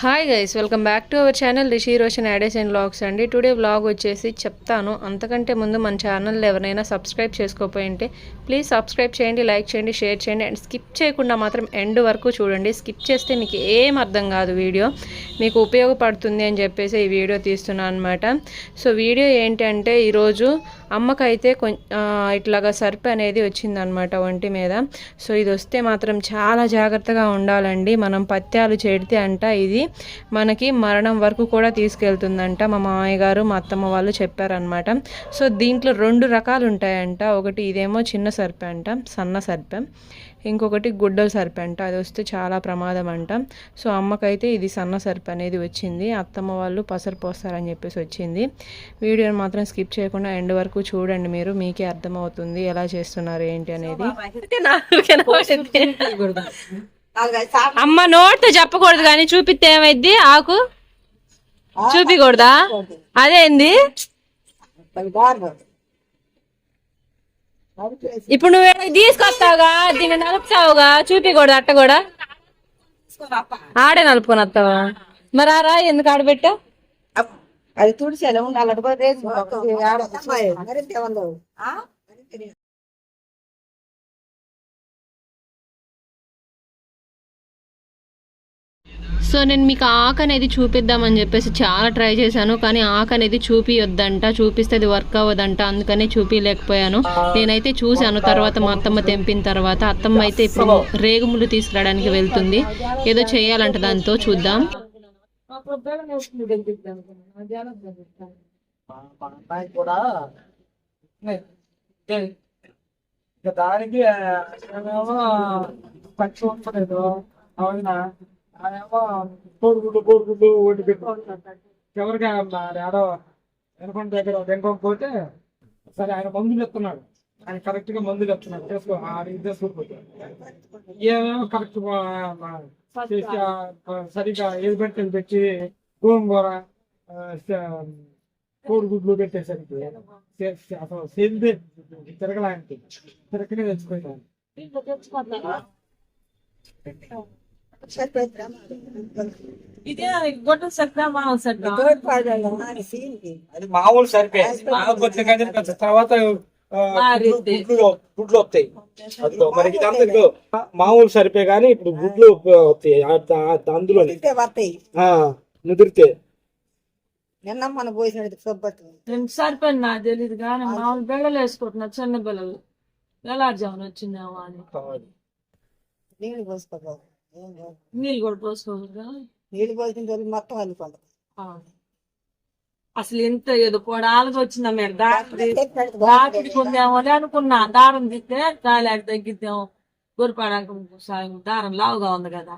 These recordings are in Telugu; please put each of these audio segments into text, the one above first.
Hi guys, welcome back to our channel Rishi Roshan యాడేస్ అండ్ వ్లాగ్స్ అండి. టుడే వ్లాగ్ వచ్చేసి చెప్తాను. అంతకంటే ముందు మన ఛానల్ ఎవరైనా సబ్స్క్రైబ్ చేసుకోకపోయింటే ప్లీజ్ సబ్స్క్రైబ్ చేయండి, లైక్ చేయండి, షేర్ చేయండి అండ్ స్కిప్ చేయకుండా మాత్రం ఎండ్ వరకు చూడండి. స్కిప్ చేస్తే మీకు ఏం అర్థం కాదు. వీడియో మీకు ఉపయోగపడుతుంది అని చెప్పేసి ఈ వీడియో తీస్తున్నాను అనమాట. సో వీడియో ఏంటంటే ఈరోజు అమ్మకైతే ఇట్లాగా సర్ప్ అనేది వచ్చిందనమాట ఒంటి మీద. సో ఇది వస్తే మాత్రం చాలా జాగ్రత్తగా ఉండాలండి. మనం పత్యాలు చేడితే అంట ఇది మనకి మరణం వరకు కూడా తీసుకెళ్తుందంట. మా మామయ్య గారు మా అత్తమ్మ వాళ్ళు చెప్పారనమాట. సో దీంట్లో 2 రకాలు ఉంటాయంట. ఒకటి ఇదేమో చిన్న సర్పే అంట, సన్న సర్పే. ఇంకొకటి గుడ్డల సర్పే అంట. అది వస్తే చాలా ప్రమాదం అంట. సో అమ్మకైతే ఇది సన్న సర్పే అనేది వచ్చింది. అత్తమ్మ వాళ్ళు పసరు పోస్తారని చెప్పేసి వచ్చింది. వీడియోని మాత్రం స్కిప్ చేయకుండా ఎండ్ వరకు చూడండి. మీకే అర్థమవుతుంది ఎలా చేస్తున్నారు ఏంటి అనేది. అమ్మ నోట్తో చెప్పకూడదు కానీ చూపిస్తే ఏమైద్ది? ఆకు చూపికూడదా? అదేంది ఇప్పుడు నువ్వు తీసుకొస్తావుగా, దీన్ని నలుపుతావుగా, చూపికూడదు అట్ట కూడా. ఆడే నలుపుకొని వస్తావా? మరి ఆ రాయి ఎందుకు ఆడబెట్టావు? అది తుడిచాను ఉండాలి. సో నేను మీకు ఆకు అనేది చూపిద్దామని చెప్పేసి చాలా ట్రై చేశాను, కానీ ఆకు అనేది చూపియొద్దంట, చూపిస్తే అది వర్క్ అవ్వదంట. అందుకనే చూపించలేకపోయాను. నేనైతే చూశాను. తర్వాత మా అత్తమ్మ తెంపిన తర్వాత అత్తమ్మ అయితే ఇప్పుడు రేగుములు తీసుకురావడానికి వెళ్తుంది. ఏదో చేయాలంట దాంతో, చూద్దాం. దానికి పచ్చి ఉంచలేదు. అవునా? అదేమో కోడిగుడ్లు ఓడి ఎవరిగా ఆడో వెనకొండ దగ్గర వెనకొకపోతే సరే ఆయన మందులు ఎత్తున్నాడు. ఆయన కరెక్ట్ గా మందులు ఎత్తున్నాడు. చేసుకో చేసుకోకపోతే ఏమేమో కరెక్ట్ సరిగా ఏది పెట్టి పెట్టి గోంగూర కోడిగుడ్లు పెట్టేసరికి అసలు సేందే తిరగలాంటి తిరగనే తెచ్చిపోయాను. అది మామూలు సరిపే తర్వాత గుడ్లు వస్తాయి. మనకి మామూలు సరిపే కానీ ఇప్పుడు గుడ్లు వస్తాయి అందులో ముదిరితే. నిన్న మన పోసినట్టు సరిపోయింది నాకు తెలియదు కానీ మామూలు బిళ్ళలు వేసుకుంటున్నా, చిన్న బిళ్ళలు. ఎలార్జామున వచ్చిందేమో అని నీళ్ళు పోసుకో, నీళ్ళు కూడా పోసుకోకుండా నీళ్ళు పోసిన మొత్తం వెళ్ళిపోతుంది. అసలు ఎంత ఏదో పొడాలుగా వచ్చిందా మీరు దాటికుందేమో అని అనుకున్నా. దారం తిస్తే గాలి తగ్గిద్దాం, గొరిపడానికి సాయం దారం లావుగా ఉంది కదా,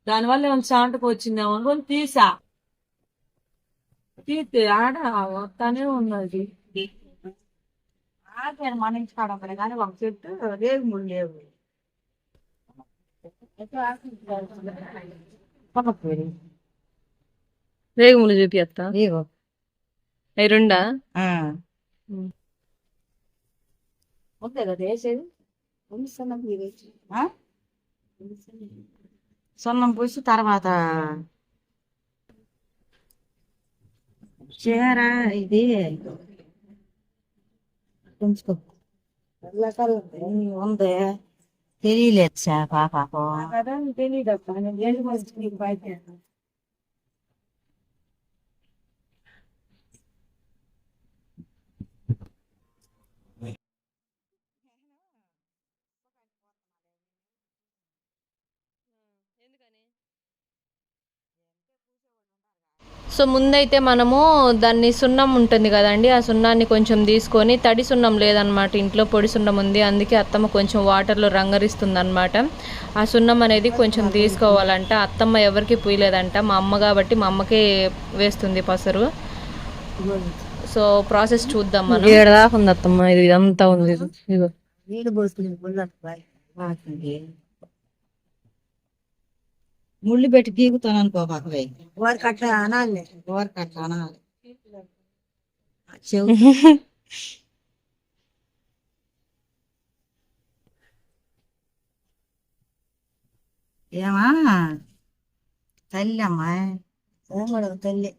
దానివల్ల ఏమైనా చాంటకు వచ్చిందేమో అనుకుని తీసా. తీస్తే ఆడ వస్తానే ఉన్నది. మన ఇంటి కాడ కానీ ఒక చెట్టు రేగుముళ్ళు లేవు. రేగుములు చూపిస్తా. అవి 2 ఉందే కదా వేసేది. సొన్నం పూసి తర్వాత చీర ఇది ఉంచుకో. ఉంది తెలియలేదు సార్ పాపం తెలియదప్ప. నేను బయట సో ముందైతే మనము దాన్ని సున్నం ఉంటుంది కదండి, ఆ సున్నాన్ని కొంచెం తీసుకొని, తడి సున్నం లేదనమాట ఇంట్లో, పొడి సున్నం ఉంది. అందుకే అత్తమ్మ కొంచెం వాటర్లో రంగరిస్తుంది అనమాట. ఆ సున్నం అనేది కొంచెం తీసుకోవాలంట. అత్తమ్మ ఎవరికి పూయలేదంట, మా అమ్మ కాబట్టి మా అమ్మకే వేస్తుంది పసరు. సో ప్రాసెస్ చూద్దాం మనం. ఏడాదాకా ఉంది అత్తమ్మ, ఇది ఇదంతా ఉంది. నీళ్ళు పోసుకుని ముళ్ళు పెట్టి గీకుతాను అనుకో పక్కవే. వారికి అట్లా అనాలి, వారికి అట్లా అనాలి. ఏమా తల్లి అమ్మా తల్లి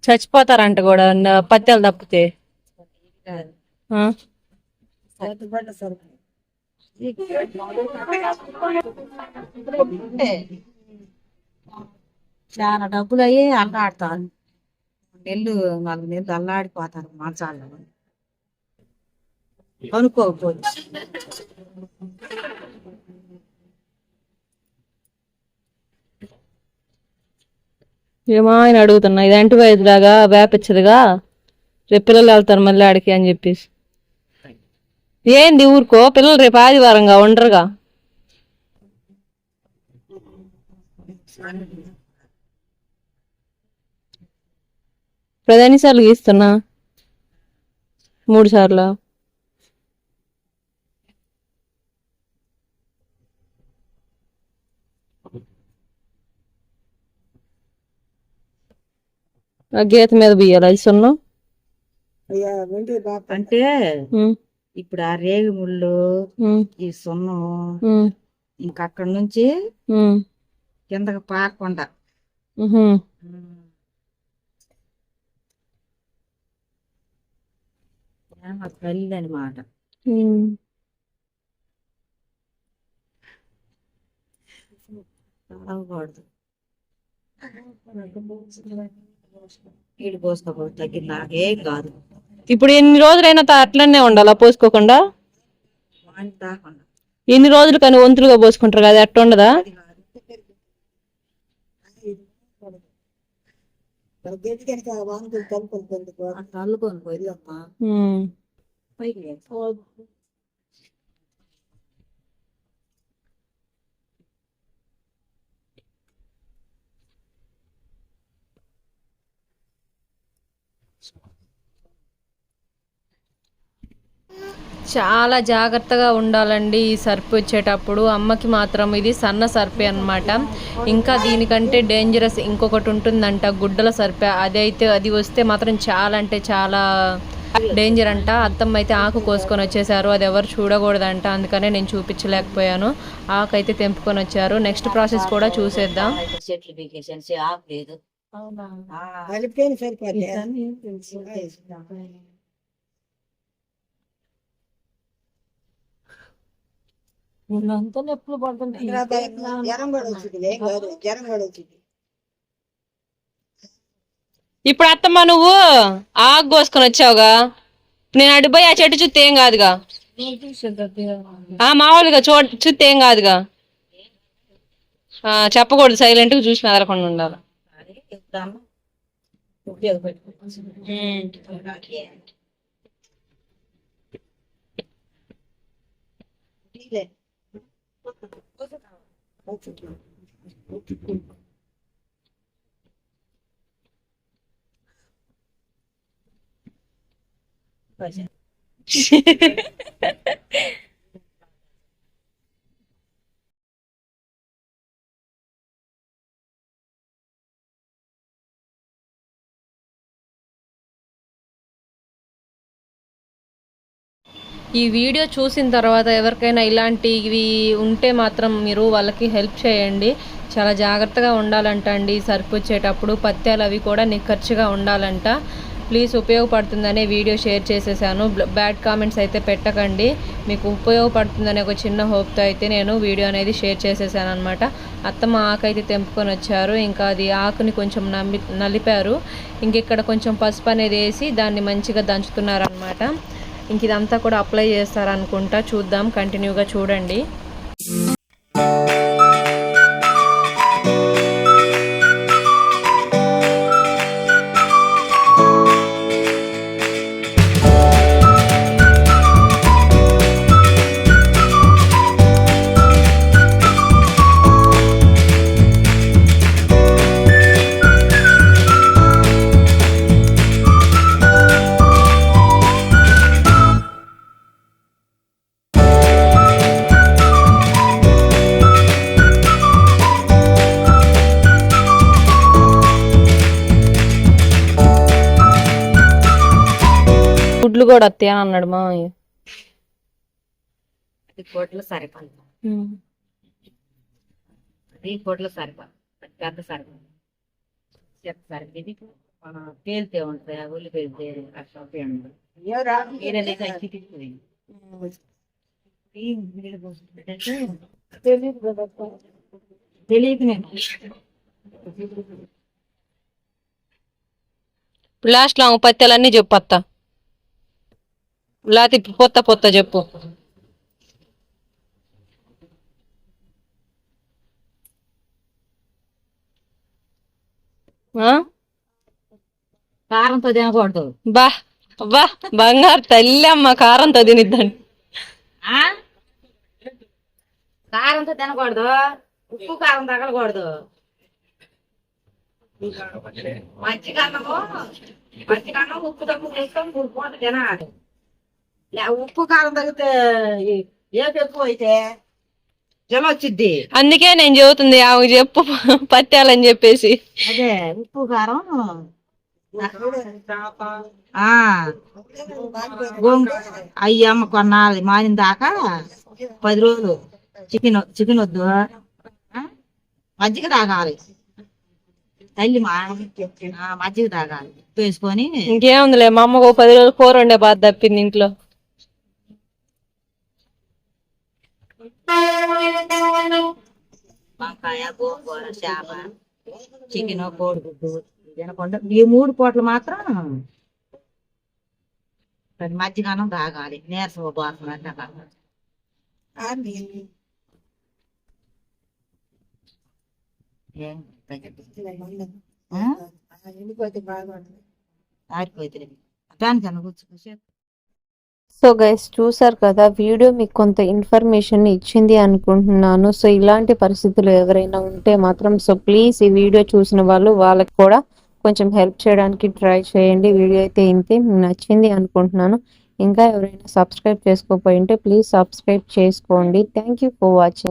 చచ్చిపోతారంట కూడా పత్యాలు తప్పితే. ఆ? చాలా డబ్బులు అయ్యి అల్లాడతారు. 4 నెలలు అల్లాడిపోతారు మంచాల్లో కొనుక్కోకపోతే. ఏమో ఆయన అడుగుతున్నా, ఇది యాంటీబయాటిక్ లాగా వేపించదుగా, రేపు పిల్లలు వెళ్తారు మళ్ళీ ఆడికి అని చెప్పేసి. ఏంది ఊరుకో, పిల్లలు రేపు ఆదివారంగా ఉండరుగా. ప్రధాని సార్లు గీస్తున్నా 3 సార్లు. ఆ గీత మీద బియ్యాలి అది సున్నం. అంటే ఇప్పుడు ఆ రేగి ముళ్ళు ఈ సున్నం ఇంకా అక్కడి నుంచి కిందకి పారకుండా తల్లి అనమాట. తాగకూడదు. నీళ్ళు పోసుకోకూడదు. తగ్గింది నాకేం కాదు. ఇప్పుడు ఎన్ని రోజులైనా అట్లనే ఉండాలా పోసుకోకుండా? తాగకుండా ఎన్ని రోజులు కానీ వంతులుగా పోసుకుంటారు కదా, అట్ట ఉండదా? అల్లుకొని పోయిమ్మా పైకి. చాలా జాగ్రత్తగా ఉండాలండి ఈ సర్పి వచ్చేటప్పుడు. అమ్మకి మాత్రం ఇది సన్న సర్పి అన్నమాట. ఇంకా దీనికంటే డేంజరస్ ఇంకొకటి ఉంటుందంట, గుడ్డల సర్పి. అది వస్తే మాత్రం చాలా అంటే చాలా డేంజర్ అంట. అత్తమ్మ అయితే ఆకు కోసుకొని వచ్చేసారు, అది ఎవరు చూడకూడదంట, అందుకనే నేను చూపించలేకపోయాను. ఆకు అయితే తెంపుకొని వచ్చారు. నెక్స్ట్ ప్రాసెస్ కూడా చూసేద్దాం. చెట్లు పీకేసి ఆకు లేదు. అంతా నొప్పులు పడుతుంది. ఇప్పుడు అత్తమ్మ నువ్వు ఆకు కోసుకొని వచ్చావుగా, నేను అడిపోయి ఆ చెట్టు చూస్తే ఏం కాదుగా, మామూలుగా చూస్తే ఏం కాదుగా. చెప్పకూడదు, సైలెంట్ గా చూసి మెదలకుండా ఉండాలి. ఈ వీడియో చూసిన తర్వాత ఎవరికైనా ఇలాంటివి ఉంటే మాత్రం మీరు వాళ్ళకి హెల్ప్ చేయండి. చాలా జాగ్రత్తగా ఉండాలంట అండి సర్పు వచ్చేటప్పుడు. పత్యాలు అవి కూడా నిక్కర్చిగా ఉండాలంట. ప్లీజ్ ఉపయోగపడుతుందనే వీడియో షేర్ చేసేసాను. బ్యాడ్ కామెంట్స్ అయితే పెట్టకండి. మీకు ఉపయోగపడుతుందనే ఒక చిన్న హోప్తో అయితే నేను వీడియో అనేది షేర్ చేసేసాను అనమాట. అత్తమ్మ ఆకు అయితే తెంపుకొని వచ్చారు. ఇంకా అది ఆకుని కొంచెం నలిపారు. ఇంక ఇక్కడ కొంచెం పసుపు అనేది వేసి దాన్ని మంచిగా దంచుతున్నారనమాట. ఇంక ఇదంతా కూడా అప్లై చేస్తారనుకుంటా. చూద్దాం, కంటిన్యూగా చూడండి. గుడ్లు కూడా వస్తాయి అని అన్నాడు మామయ్య. కోట్లు సరిపడ ఈ పొట్ల సరిపా పెద్ద సరిపా చెత్త సరిపా ఇది పేలితే ఉంటుంది ఉల్లి పేలితే అట్లా ఉపయోగం తెలియదు నేను లాస్ట్ లో పత్యాలన్నీ చెప్పు అత్త లేకపోతే పొత్త పొత్త చెప్పు ఆ? కారంతో తినకూడదు బా అబ్బా బంగారు తల్లి అమ్మ కారంతో తినిద్దండి ఆ? కారంతో తినకూడదు ఉప్పు కారం తగలకూడదు మజ్జిగన్నం ఉప్పు తక్కువ వేసుకొని 3 పూటలు తినాలి ఉప్పు కారం తగ్గితే ఏపు ఎక్కువ అయితే జమ వచ్చిద్ది అందుకే నేను చెబుతుంది ఆమె చెప్పు పత్యాలని చెప్పేసి అదే ఉప్పు కారం అయ్యమ్మ కొన్నాళ్ళు మానిన దాకా 10 రోజులు చికెన్ వద్దు మజ్జిగ తాగాలి తల్లి మజ్జిగ తాగాలి వేసుకొని ఇంకేముందిలే మా అమ్మకు 10 రోజులు కూర వండే బాధ తప్పింది ఇంట్లో వంకాయ గోంగూర చేప చికెన్ కోడిగుడ్డు తినకుండా ఈ 3 పూటలు మాత్రం మజ్జిగనం తాగాలి నీరసం పోతున్నట్టు ఆరిపోతే దానికన్నా కూర్చో సో గైస్ చూసారు కదా వీడియో మీకు కొంత ఇన్ఫర్మేషన్ ఇచ్చింది అనుకుంటున్నాను సో ఇలాంటి పరిస్థితులు ఎవరైనా ఉంటే మాత్రం సో ప్లీజ్ ఈ వీడియో చూసిన వాళ్ళకి కూడా కొంచెం హెల్ప్ చేయడానికి ట్రై చేయండి వీడియో అయితే ఇంతే మీకు నచ్చింది అనుకుంటున్నాను ఇంకా ఎవరైనా సబ్స్క్రైబ్ చేసుకోకపోయి ఉంటే ప్లీజ్ సబ్స్క్రైబ్ చేసుకోండి థ్యాంక్ యూ ఫర్ వాచింగ్